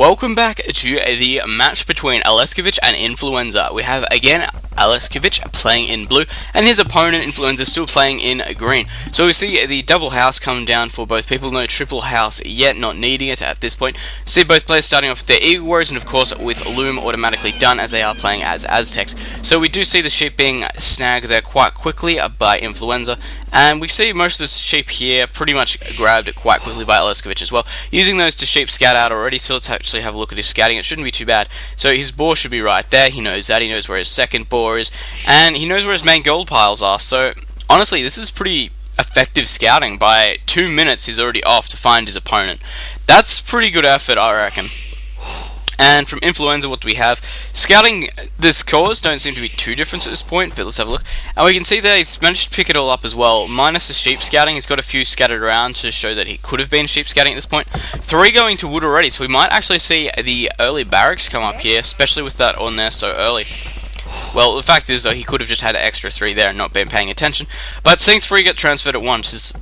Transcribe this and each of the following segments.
Welcome back to the match between Alekseyevich and Influenza. We have again Alekseyevich playing in blue and his opponent Influenza still playing in green. So we see the double house come down for both people, no triple house yet, not needing it at this point. See both players starting off with their Eagle Warriors and of course with Loom automatically done as they are playing as Aztecs. So we do see the sheep being snagged there quite quickly by Influenza, and we see most of the sheep here pretty much grabbed quite quickly by Alekseyevich as well, using those to sheep scout out already. So let's actually have a look at his scouting. It shouldn't be too bad. So his boar should be right there, he knows that, he knows where his second boar is, and he knows where his main gold piles are. So honestly, this is pretty effective scouting. By 2 minutes he's already off to find his opponent. That's pretty good effort, I reckon. And from Influenza, what do we have? Scouting, the scores don't seem to be too different at this point, but let's have a look. And we can see that he's managed to pick it all up as well, minus the sheep scouting. He's got a few scattered around to show that he could have been sheep scouting at this point. 3 going to wood already, so we might actually see the early barracks come up here, especially with that on there so early. Well, the fact is, though, he could have just had an extra 3 there and not been paying attention. But seeing 3 get transferred at once is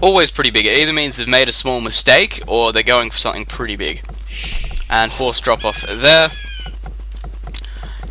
always pretty big. It either means they've made a small mistake, or they're going for something pretty big. And forced drop off there.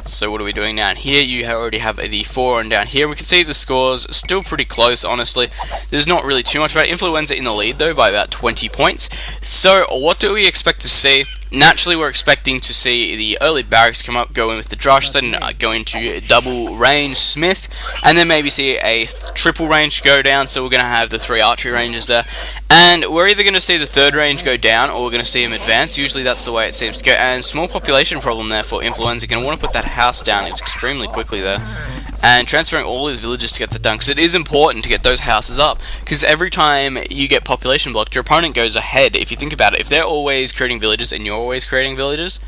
So what are we doing down here? You already have the 4 and down here. We can see the scores are still pretty close, honestly. There's not really too much about it. Influenza in the lead though by about 20 points. So what do we expect to see? Naturally, we're expecting to see the early barracks come up, go in with the Drush, then go into double range Smith, and then maybe see a triple range go down. So we're going to have the 3 archery ranges there, and we're either going to see the 3rd range go down, or we're going to see him advance. Usually that's the way it seems to go. And small population problem there for Influenza. Going to want to put that house down extremely quickly there, and transferring all his villages to get that done, because it is important to get those houses up, because every time you get population blocked, your opponent goes ahead. If you think about it, if they're always creating villages and you're always creating villages,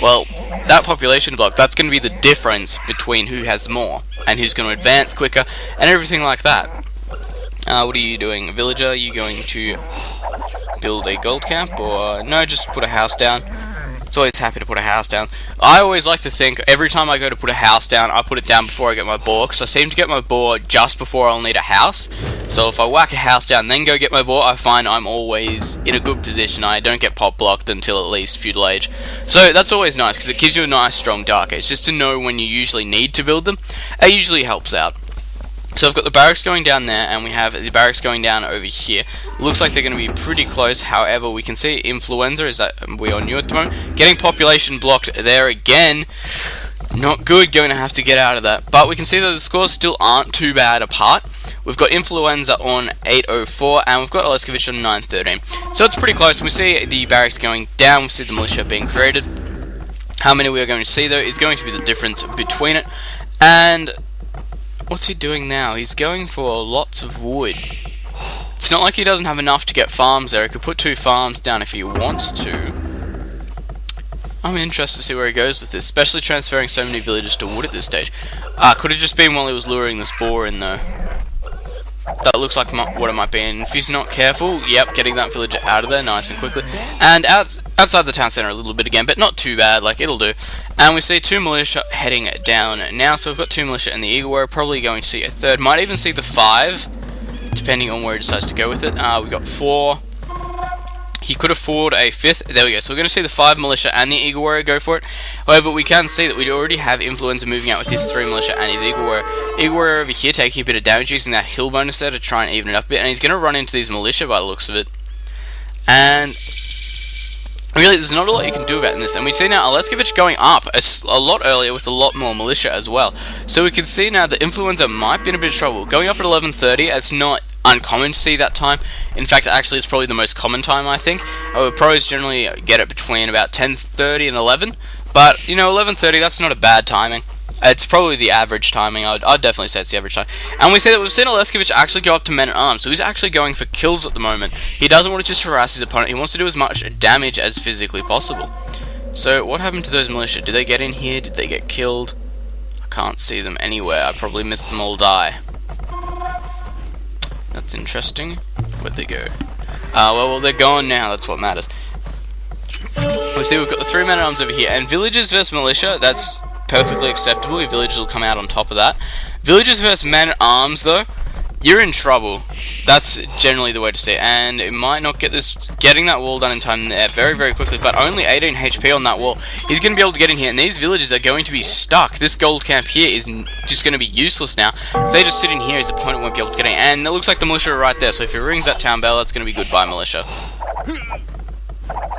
well, that population block, that's going to be the difference between who has more and who's going to advance quicker and everything like that. What are you doing, villager? Are you going to build a gold camp, or no, just put a house down? It's always happy to put a house down. I always like to think every time I go to put a house down, I put it down before I get my boar, because I seem to get my boar just before I'll need a house. So if I whack a house down then go get my boar, I find I'm always in a good position. I don't get pop blocked until at least feudal age. So that's always nice, because it gives you a nice strong dark age. Just to know when you usually need to build them, it usually helps out. So I've got the barracks going down there, and we have the barracks going down over here. Looks like they're going to be pretty close. However, we can see Influenza is that we on you at the moment. Getting population blocked there again. Not good, going to have to get out of that. But we can see that the scores still aren't too bad apart. We've got Influenza on 804, and we've got Alekseyevich on 913. So it's pretty close. We see the barracks going down, we see the militia being created. How many we are going to see, though, is going to be the difference between it. And what's he doing now? He's going for lots of wood. It's not like he doesn't have enough to get farms there. He could put 2 farms down if he wants to. I'm interested to see where he goes with this, especially transferring so many villages to wood at this stage. Could have just been while he was luring this boar in though. That looks like what it might be, and if he's not careful, yep, getting that villager out of there nice and quickly. And outside the town centre a little bit again, but not too bad, like it'll do. And we see 2 militia heading down now, so we've got 2 militia in the Eagle Warrior, probably going to see a 3rd, might even see the 5, depending on where he decides to go with it. We've got 4. He could afford a 5th. There we go. So we're going to see the 5 militia and the Eagle Warrior go for it. However, we can see that we already have Influenza moving out with his 3 militia and his Eagle Warrior. Eagle Warrior over here taking a bit of damage using that hill bonus there to try and even it up a bit. And he's going to run into these militia by the looks of it. And really, there's not a lot you can do about this. And we see now Alekseyevich going up a lot earlier with a lot more militia as well. So we can see now that Influenza might be in a bit of trouble. Going up at 11:30, it's not uncommon to see that time. In fact, actually, it's probably the most common time, I think. Pros generally get it between about 10:30 and 11. But, you know, 11:30, that's not a bad timing. It's probably the average timing. I'd definitely say it's the average time. And we see that we've seen Alekseyevich actually go up to men-at-arms, so he's actually going for kills at the moment. He doesn't want to just harass his opponent. He wants to do as much damage as physically possible. So, what happened to those militia? Did they get in here? Did they get killed? I can't see them anywhere. I probably missed them all die. That's interesting. Where'd they go? Well, they're gone now. That's what matters. We see we've got the 3 men-at-arms over here, and villagers versus militia, that's perfectly acceptable. Your villagers will come out on top of that. Villagers versus men-at-arms, though, you're in trouble. That's generally the way to see it, and it might not getting that wall done in time there very, very quickly, but only 18 HP on that wall. He's going to be able to get in here, and these villagers are going to be stuck. This gold camp here is just going to be useless now. If they just sit in here, his opponent won't be able to get in, and it looks like the militia are right there, so if he rings that town bell, that's going to be goodbye, militia.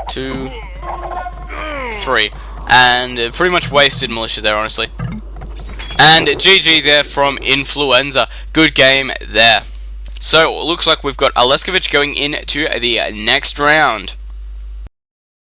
2, 3, and pretty much wasted militia there, honestly. And GG there from Influenza. Good game there. So, it looks like we've got Alekseyevich going into the next round.